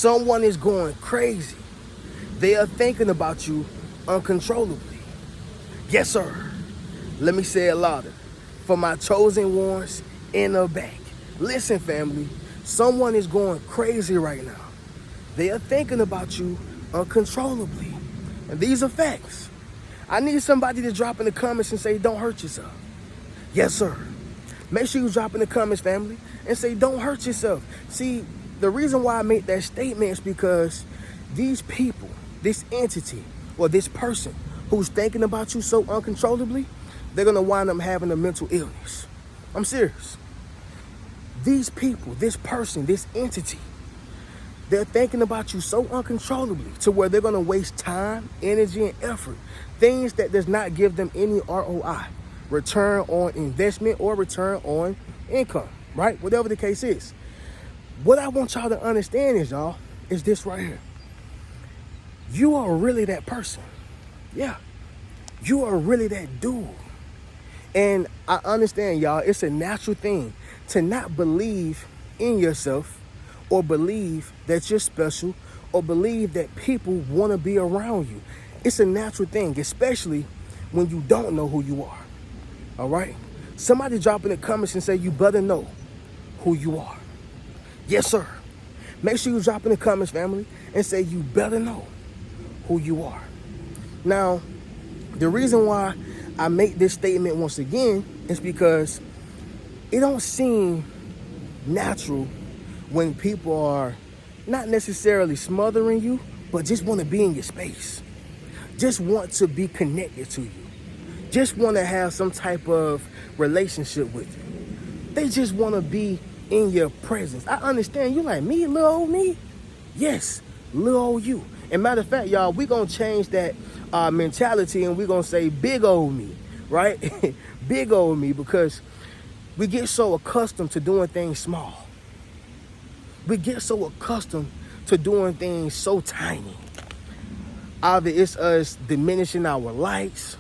Someone is going crazy. They are thinking about you uncontrollably. Yes, sir. Let me say it louder. For my chosen ones in the back. Listen, family. Someone is going crazy right now. They are thinking about you uncontrollably. And these are facts. I need somebody to drop in the comments and say, don't hurt yourself. Yes, sir. Make sure you drop in the comments, family, and say, don't hurt yourself. See, the reason why I make that statement is because these people, this entity, or this person who's thinking about you so uncontrollably, they're going to wind up having a mental illness. I'm serious. These people, this person, this entity, they're thinking about you so uncontrollably to where they're going to waste time, energy, and effort. Things that does not give them any ROI, return on investment or return on income, right? Whatever the case is. What I want y'all to understand is, y'all, is this right here. You are really that person. Yeah. You are really that dude. And I understand, y'all, it's a natural thing to not believe in yourself or believe that you're special or believe that people want to be around you. It's a natural thing, especially when you don't know who you are. All right? Somebody drop in the comments and say you better know who you are. Yes, sir. Make sure you drop in the comments, family, and say you better know who you are. Now, the reason why I make this statement once again is because it don't seem natural when people are not necessarily smothering you, but just want to be in your space. Just want to be connected to you. Just want to have some type of relationship with you. They just want to be in your presence. I understand you like me, little old me. Yes, little old you. And matter of fact, y'all, we're going to change that mentality and we're going to say big old me, right? Big old me, because we get so accustomed to doing things small. We get so accustomed to doing things so tiny. Either it's us diminishing our likes,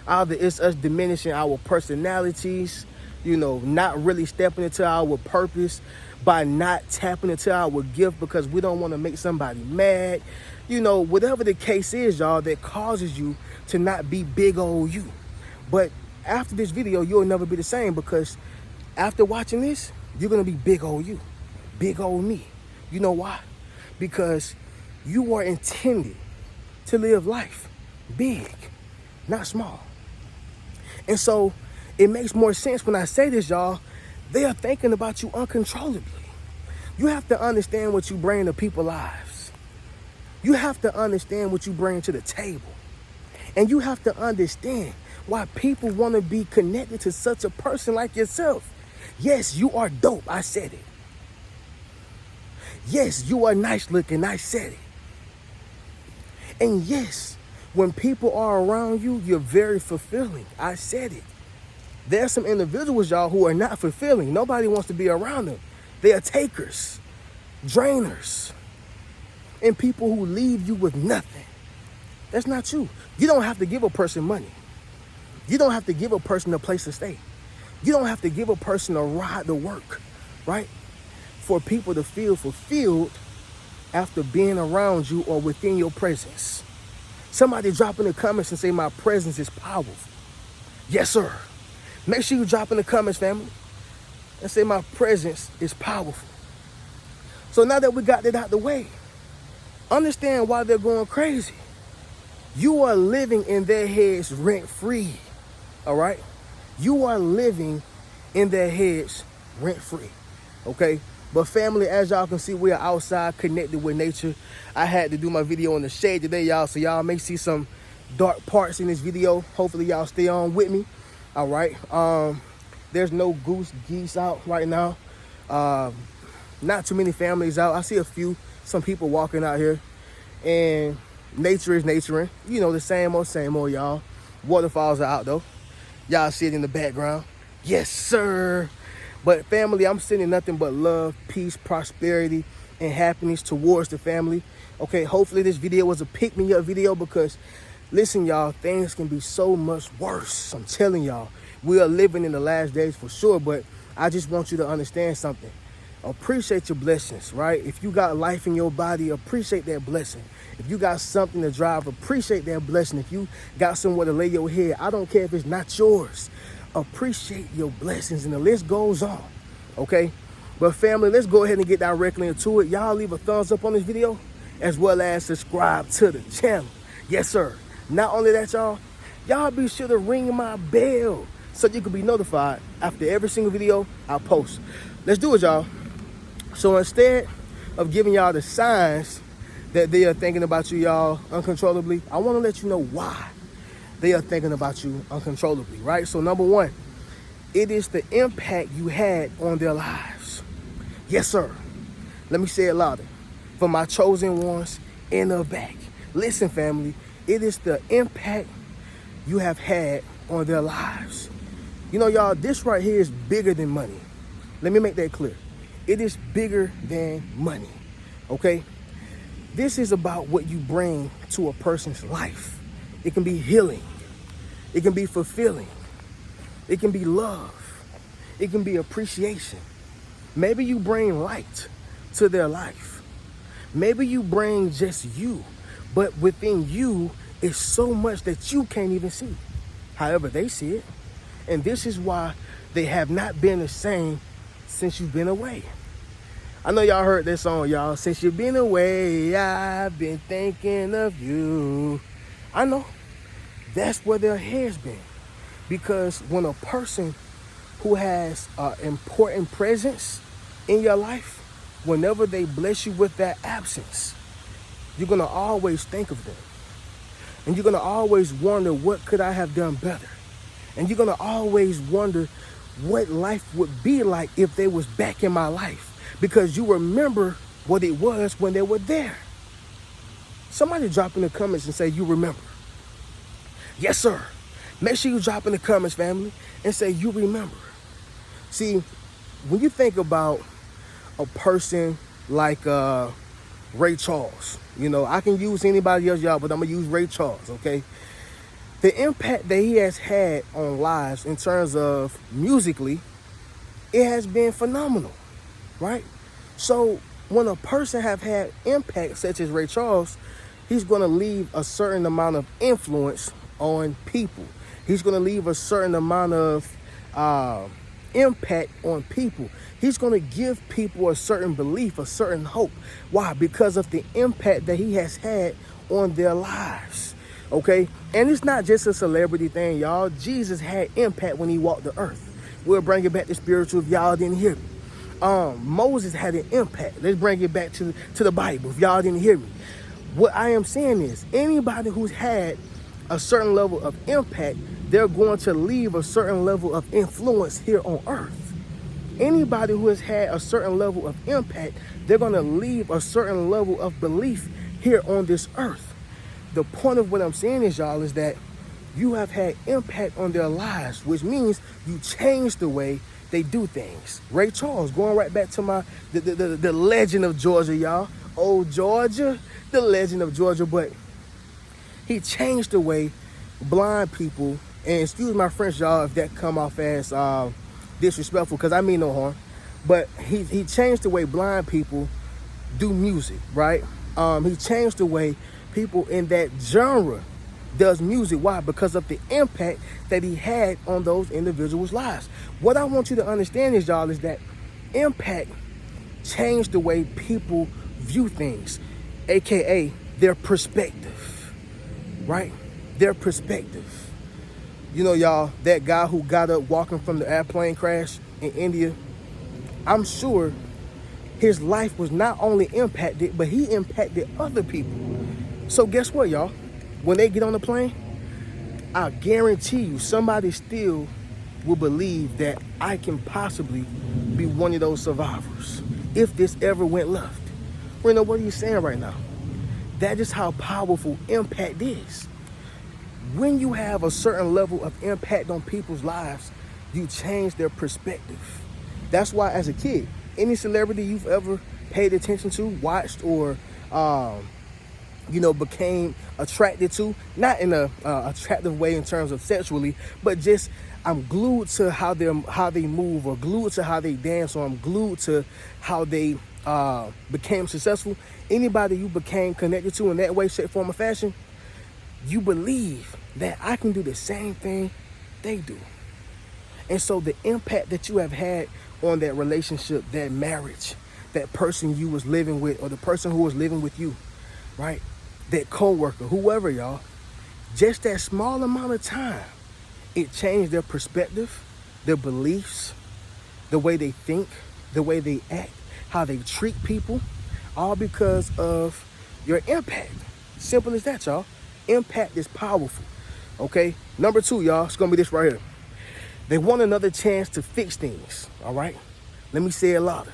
either it's us diminishing our personalities, you know, not really stepping into our purpose by not tapping into our gift because we don't want to make somebody mad. You know, whatever the case is, y'all, that causes you to not be big old you. But after this video, you'll never be the same, because after watching this, you're going to be big old you, big old me. You know why? Because you are intended to live life big, not small. And so it makes more sense when I say this, y'all. They are thinking about you uncontrollably. You have to understand what you bring to people's lives. You have to understand what you bring to the table. And you have to understand why people want to be connected to such a person like yourself. Yes, you are dope. I said it. Yes, you are nice looking. I said it. And yes, when people are around you, you're very fulfilling. I said it. There's some individuals, y'all, who are not fulfilling. Nobody wants to be around them. They are takers, drainers, and people who leave you with nothing. That's not you. You don't have to give a person money. You don't have to give a person a place to stay. You don't have to give a person a ride to work, right? For people to feel fulfilled after being around you or within your presence. Somebody drop in the comments and say my presence is powerful. Yes, sir. Make sure you drop in the comments, family, and say my presence is powerful. So now that we got that out the way, understand why they're going crazy. You are living in their heads rent-free, all right? You are living in their heads rent-free, okay? But family, as y'all can see, we are outside connected with nature. I had to do my video in the shade today, y'all, so y'all may see some dark parts in this video. Hopefully y'all stay on with me. All right. There's no geese out right now. Not too many families out. I see a few, some people walking out here, and nature is naturing. You know, the same old, y'all. Waterfalls are out though. Y'all see it in the background. Yes, sir. But family, I'm sending nothing but love, peace, prosperity, and happiness towards the family. Okay, hopefully this video was a pick-me-up video, because listen, y'all, things can be so much worse. I'm telling y'all, we are living in the last days for sure, but I just want you to understand something. Appreciate your blessings, right? If you got life in your body, appreciate that blessing. If you got something to drive, appreciate that blessing. If you got somewhere to lay your head, I don't care if it's not yours. Appreciate your blessings, and the list goes on, okay? But family, let's go ahead and get directly into it. Y'all leave a thumbs up on this video, as well as subscribe to the channel. Yes, sir. Not only that, y'all be sure to ring my bell so you can be notified after every single video I post. Let's do it, y'all. So instead of giving y'all the signs that they are thinking about you, y'all, uncontrollably, I want to let you know why they are thinking about you uncontrollably, right? So number one, it is the impact you had on their lives. Yes, sir. Let me say it louder. For my chosen ones in the back. Listen, family, it is the impact you have had on their lives. You know, y'all, this right here is bigger than money. Let me make that clear. It is bigger than money, okay? This is about what you bring to a person's life. It can be healing. It can be fulfilling. It can be love. It can be appreciation. Maybe you bring light to their life. Maybe you bring just you, but within you is so much that you can't even see. However, they see it. And this is why they have not been the same since you've been away. I know y'all heard this song, y'all. Since you've been away, I've been thinking of you. I know. That's where their head's been. Because when a person who has an important presence in your life, whenever they bless you with that absence, you're going to always think of them. And you're going to always wonder, what could I have done better? And you're going to always wonder what life would be like if they was back in my life. Because you remember what it was when they were there. Somebody drop in the comments and say you remember. Yes, sir. Make sure you drop in the comments, family, and say you remember. See, when you think about a person like Ray Charles, you know, I can use anybody else, y'all, but I'm going to use Ray Charles, okay? The impact that he has had on lives in terms of musically, it has been phenomenal, right? So when a person have had impact such as Ray Charles, he's going to leave a certain amount of influence on people. He's going to leave a certain amount of impact on people. He's going to give people a certain belief, a certain hope. Why? Because of the impact that he has had on their lives. Okay? And it's not just a celebrity thing, y'all. Jesus had impact when he walked the earth. We'll bring it back to spiritual if y'all didn't hear me. Moses had an impact. Let's bring it back to the Bible if y'all didn't hear me. What I am saying is, anybody who's had a certain level of impact, they're going to leave a certain level of influence here on earth. Anybody who has had a certain level of impact, they're going to leave a certain level of belief here on this earth. The point of what I'm saying is, y'all, is that you have had impact on their lives, which means you changed the way they do things. Ray Charles, going right back to the legend of Georgia, y'all. Old Georgia, the legend of Georgia. But he changed the way blind people, and excuse my French, y'all, if that come off as disrespectful, because I mean no harm, but he changed the way blind people do music, right? He changed the way people in that genre does music. Why? Because of the impact that he had on those individuals' lives. What I want you to understand is, y'all, is that impact changed the way people view things, aka their perspective, right? Their perspective. You know, y'all, that guy who got up walking from the airplane crash in India, I'm sure his life was not only impacted, but he impacted other people. So guess what, y'all? When they get on the plane, I guarantee you somebody still will believe that I can possibly be one of those survivors if this ever went left. Reno, what are you saying right now? That is how powerful impact is. When you have a certain level of impact on people's lives, you change their perspective. That's why, as a kid, any celebrity you've ever paid attention to, watched, or became attracted to, not in a attractive way in terms of sexually, but just I'm glued to how they move, or glued to how they dance, or I'm glued to how they became successful. Anybody you became connected to in that way, shape, form, or fashion, you believe that I can do the same thing they do. And so the impact that you have had on that relationship, that marriage, that person you was living with, or the person who was living with you, right? That coworker, whoever, y'all, just that small amount of time, it changed their perspective, their beliefs, the way they think, the way they act, how they treat people, all because of your impact. Simple as that, y'all. Impact is powerful, okay? Number 2, y'all, it's gonna be this right here. They want another chance to fix things, all right? Let me say it louder.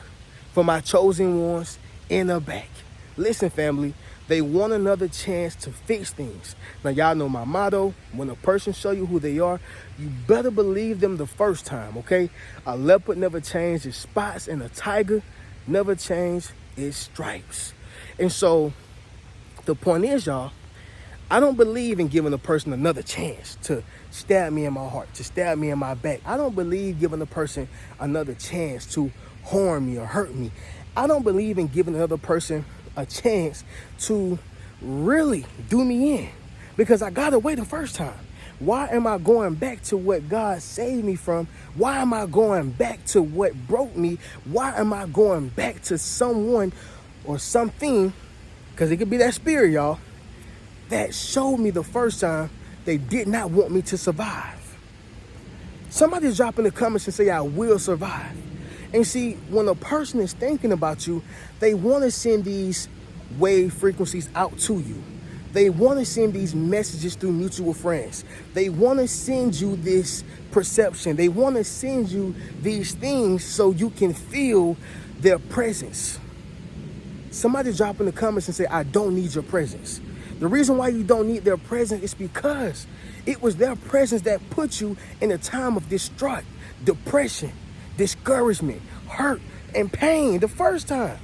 For my chosen ones in the back. Listen, family, they want another chance to fix things. Now, y'all know my motto. When a person show you who they are, you better believe them the first time, okay? A leopard never changed its spots, and a tiger never changed its stripes. And so the point is, y'all, I don't believe in giving a person another chance to stab me in my heart, to stab me in my back. I don't believe giving a person another chance to harm me or hurt me. I don't believe in giving another person a chance to really do me in, because I got away the first time. Why am I going back to what God saved me from? Why am I going back to what broke me? Why am I going back to someone or something? Because it could be that spirit, y'all, that showed me the first time they did not want me to survive. Somebody drop in the comments and say, I will survive. And see, when a person is thinking about you, they want to send these wave frequencies out to you. They want to send these messages through mutual friends. They want to send you this perception. They want to send you these things so you can feel their presence. Somebody drop in the comments and say, I don't need your presence. The reason why you don't need their presence is because it was their presence that put you in a time of distraught, depression, discouragement, hurt, and pain the first time.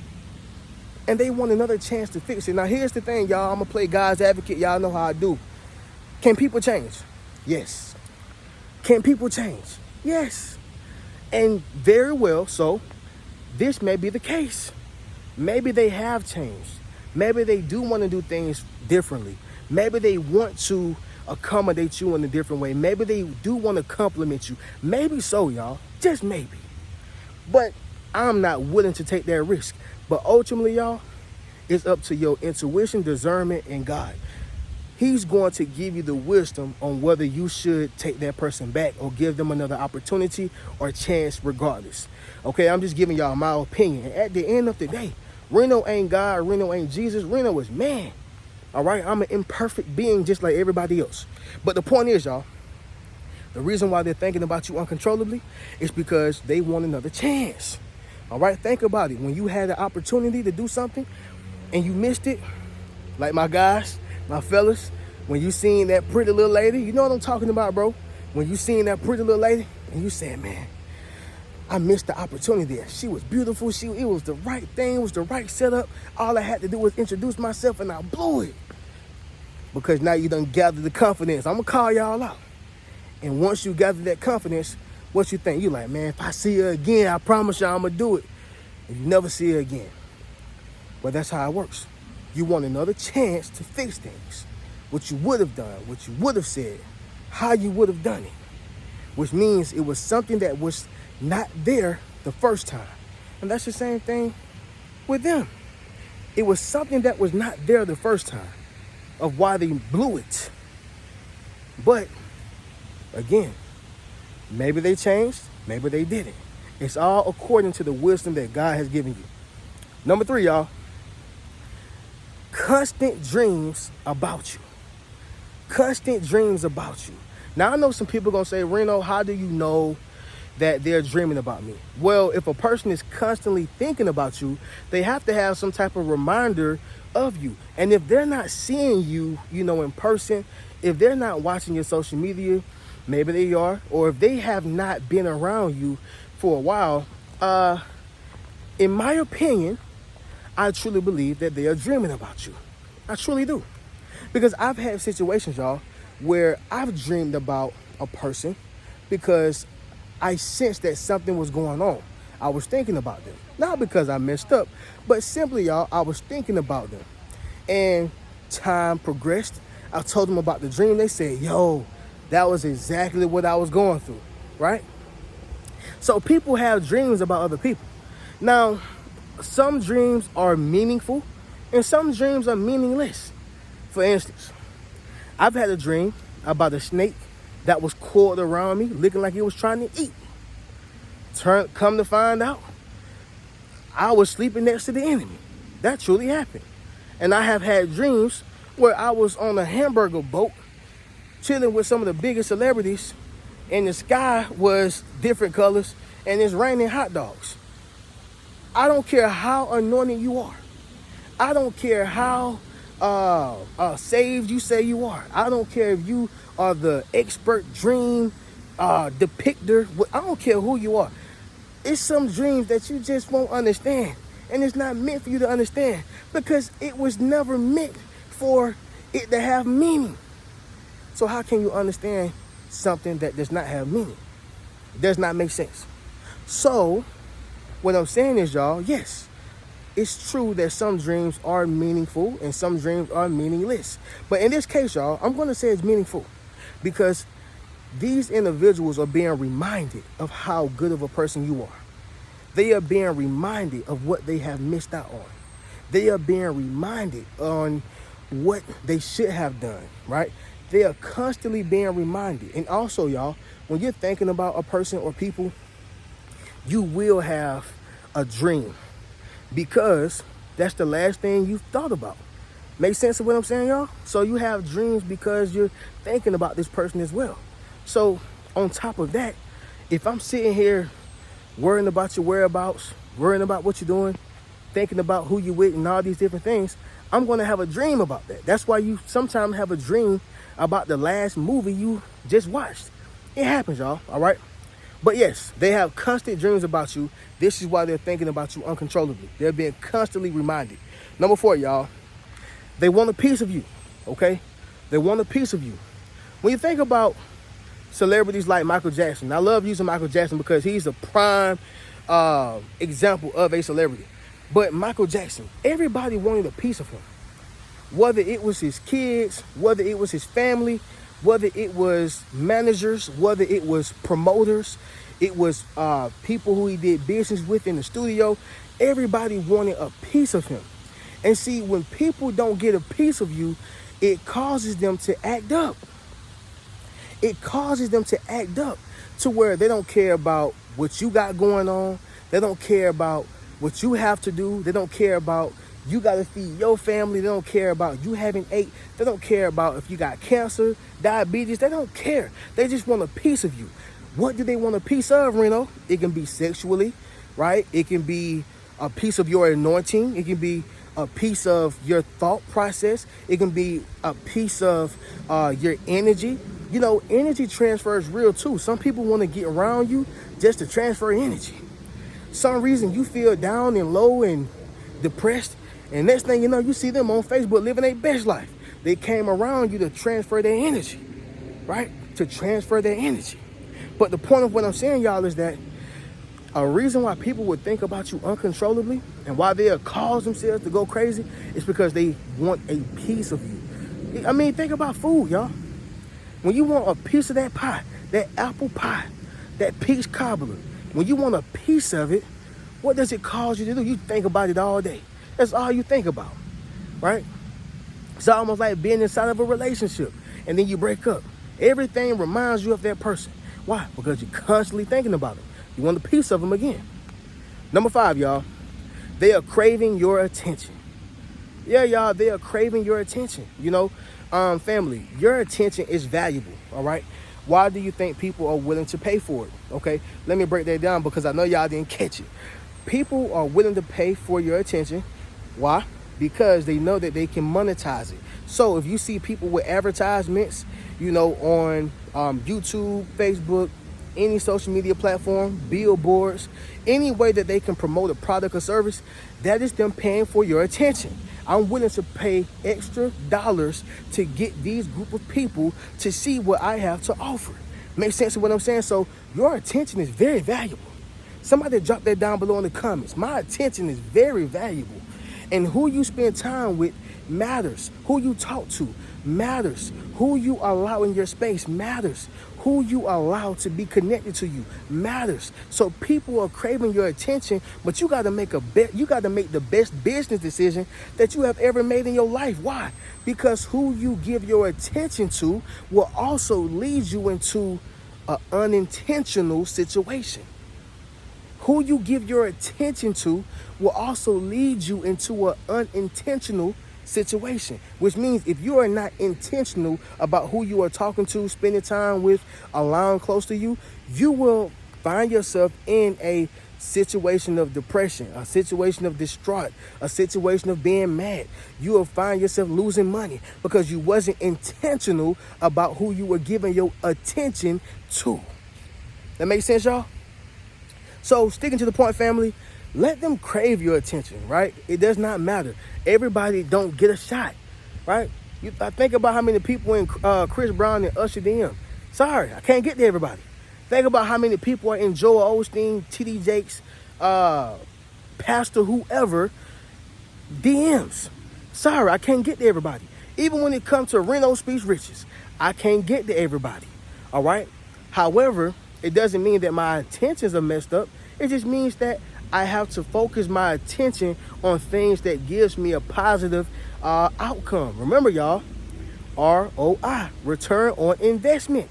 And they want another chance to fix it. Now, here's the thing, y'all. I'm going to play God's advocate. Y'all know how I do. Can people change? Yes. Can people change? Yes. And very well so, this may be the case. Maybe they have changed. Maybe they do want to do things differently. Maybe they want to accommodate you in a different way. Maybe they do want to compliment you. Maybe so, y'all. Just maybe. But I'm not willing to take that risk. But ultimately, y'all, it's up to your intuition, discernment, and God. He's going to give you the wisdom on whether you should take that person back or give them another opportunity or chance regardless. Okay, I'm just giving y'all my opinion. And at the end of the day, Reno ain't God, Reno ain't Jesus, Reno is man. All right, I'm an imperfect being just like everybody else. But the point is, y'all, the reason why they're thinking about you uncontrollably is because they want another chance. All right, think about it. When you had the opportunity to do something and you missed it, like my guys, my fellas, when you seen that pretty little lady, you know what I'm talking about, bro? When you seen that pretty little lady and you said, man, I missed the opportunity there. She was beautiful. It was the right thing. It was the right setup. All I had to do was introduce myself and I blew it. Because now you done gathered the confidence. I'm going to call y'all out. And once you gather that confidence, what you think? You like, man, if I see her again, I promise y'all I'm going to do it. And you never see her again. But that's how it works. You want another chance to fix things. What you would have done, what you would have said, how you would have done it. Which means it was something that was not there the first time. And that's the same thing with them. It was something that was not there the first time of why they blew it. But again, maybe they changed, maybe they didn't. It's all according to the wisdom that God has given you. Number 3, y'all. Constant dreams about you. Constant dreams about you. Now, I know some people are going to say, Reno, how do you know that they're dreaming about me? Well, if a person is constantly thinking about you, they have to have some type of reminder of you. And if they're not seeing you, in person, if they're not watching your social media, maybe they are, or if they have not been around you for a while, in my opinion, I truly believe that they are dreaming about you. I truly do. Because I've had situations, y'all, where I've dreamed about a person because I sensed that something was going on. I was thinking about them. Not because I messed up, but simply, y'all, I was thinking about them. And time progressed. I told them about the dream. They said, yo, that was exactly what I was going through, right? So people have dreams about other people. Now, some dreams are meaningful and some dreams are meaningless. For instance, I've had a dream about a snake that was coiled around me, looking like it was trying to eat. Come to find out, I was sleeping next to the enemy. That truly happened. And I have had dreams where I was on a hamburger boat, chilling with some of the biggest celebrities, and the sky was different colors, and it's raining hot dogs. I don't care how anointed you are. I don't care how saved you say you are. I don't care if you are the expert dream depictor. I don't care who you are. It's some dreams that you just won't understand. And it's not meant for you to understand because it was never meant for it to have meaning. So how can you understand something that does not have meaning? It does not make sense. So what I'm saying is, y'all, yes, it's true that some dreams are meaningful and some dreams are meaningless. But in this case, y'all, I'm going to say it's meaningful because these individuals are being reminded of how good of a person you are. They are being reminded of what they have missed out on. They are being reminded on what they should have done, right? They are constantly being reminded. And also, y'all, when you're thinking about a person or people, you will have a dream because that's the last thing you thought about. Make sense of what I'm saying, y'all? So you have dreams because you're thinking about this person as well. So on top of that, if I'm sitting here worrying about your whereabouts, worrying about what you're doing, thinking about who you're with and all these different things, I'm going to have a dream about that. That's why you sometimes have a dream about the last movie you just watched. It happens, y'all, all right? But yes, they have constant dreams about you. This is why they're thinking about you uncontrollably. They're being constantly reminded. Number 4, y'all, they want a piece of you, okay? They want a piece of you. When you think about celebrities like Michael Jackson, I love using Michael Jackson because he's a prime example of a celebrity. But Michael Jackson, everybody wanted a piece of him. Whether it was his kids, whether it was his family, whether it was managers, whether it was promoters, it was people who he did business with in the studio, everybody wanted a piece of him. And see, when people don't get a piece of you, it causes them to act up. It causes them to act up to where they don't care about what you got going on. They don't care about what you have to do. They don't care about you got to feed your family. They don't care about you having ate. They don't care about if you got cancer, diabetes. They don't care. They just want a piece of you. What do they want a piece of, Reno? It can be sexually, right? It can be a piece of your anointing. It can be a piece of your thought process. It can be a piece of your energy. You know, energy transfer is real too. Some people want to get around you just to transfer energy. Some reason you feel down and low and depressed, and next thing you know, you see them on Facebook living their best life. They came around you to transfer their energy, right? To transfer their energy. But the point of what I'm saying, y'all, is that a reason why people would think about you uncontrollably and why they'll cause themselves to go crazy is because they want a piece of you. I mean, think about food, y'all. When you want a piece of that pie, that apple pie, that peach cobbler, when you want a piece of it, what does it cause you to do? You think about it all day. That's all you think about, right? It's almost like being inside of a relationship and then you break up. Everything reminds you of that person. Why? Because you're constantly thinking about them. You want a piece of them again. Number 5, y'all, they are craving your attention. Yeah, y'all, they are craving your attention. You know, family, your attention is valuable, all right? Why do you think people are willing to pay for it? Okay, let me break that down because I know y'all didn't catch it. People are willing to pay for your attention. Why? Because they know that they can monetize it. So if you see people with advertisements, you know, on YouTube, Facebook, any social media platform, billboards, any way that they can promote a product or service, that is them paying for your attention. I'm willing to pay extra dollars to get these group of people to see what I have to offer. Make sense of what I'm saying? So your attention is very valuable. Somebody drop that down below in the comments. My attention is very valuable. And who you spend time with matters. Who you talk to matters. Who you allow in your space matters. Who you allow to be connected to you matters. So people are craving your attention, but you got to make you got to make the best business decision that you have ever made in your life. Why? Because who you give your attention to will also lead you into an unintentional situation. Who you give your attention to will also lead you into an unintentional situation, which means if you are not intentional about who you are talking to, spending time with, allowing close to you, you will find yourself in a situation of depression, a situation of distraught, a situation of being mad. You will find yourself losing money because you wasn't intentional about who you were giving your attention to. That makes sense, y'all? So sticking to the point, family, let them crave your attention, right? It does not matter. Everybody don't get a shot, right? I think about how many people in Chris Brown and Usher DM. Sorry, I can't get to everybody. Think about how many people are in Joel Osteen, TD Jakes, Pastor whoever DMs. Sorry, I can't get to everybody. Even when it comes to Reno Speaks Riches, I can't get to everybody, all right? However, it doesn't mean that my intentions are messed up. It just means that I have to focus my attention on things that gives me a positive outcome. Remember, y'all, ROI, return on investment.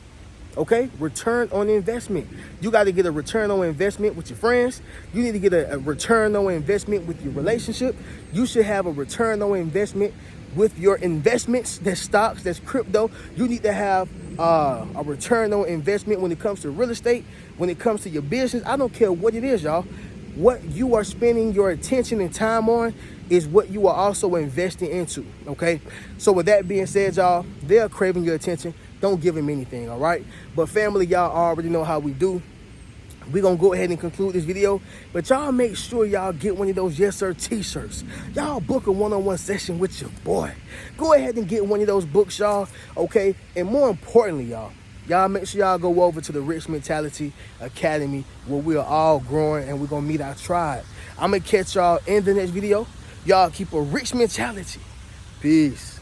Okay, return on investment. You got to get a return on investment with your friends. You need to get a return on investment with your relationship. You should have a return on investment with your investments, that's stocks, that's crypto. You need to have a return on investment when it comes to real estate, when it comes to your business. I don't care what it is, y'all. What you are spending your attention and time on is what you are also investing into, okay? So with that being said, y'all, they're craving your attention. Don't give them anything, all right? But family, y'all already know how we do. We're going to go ahead and conclude this video. But y'all make sure y'all get one of those Yes Sir t-shirts. Y'all book a one-on-one session with your boy. Go ahead and get one of those books, y'all, okay? And more importantly, y'all make sure y'all go over to the Rich Mentality Academy where we are all growing and we're going to meet our tribe. I'm going to catch y'all in the next video. Y'all keep a rich mentality. Peace.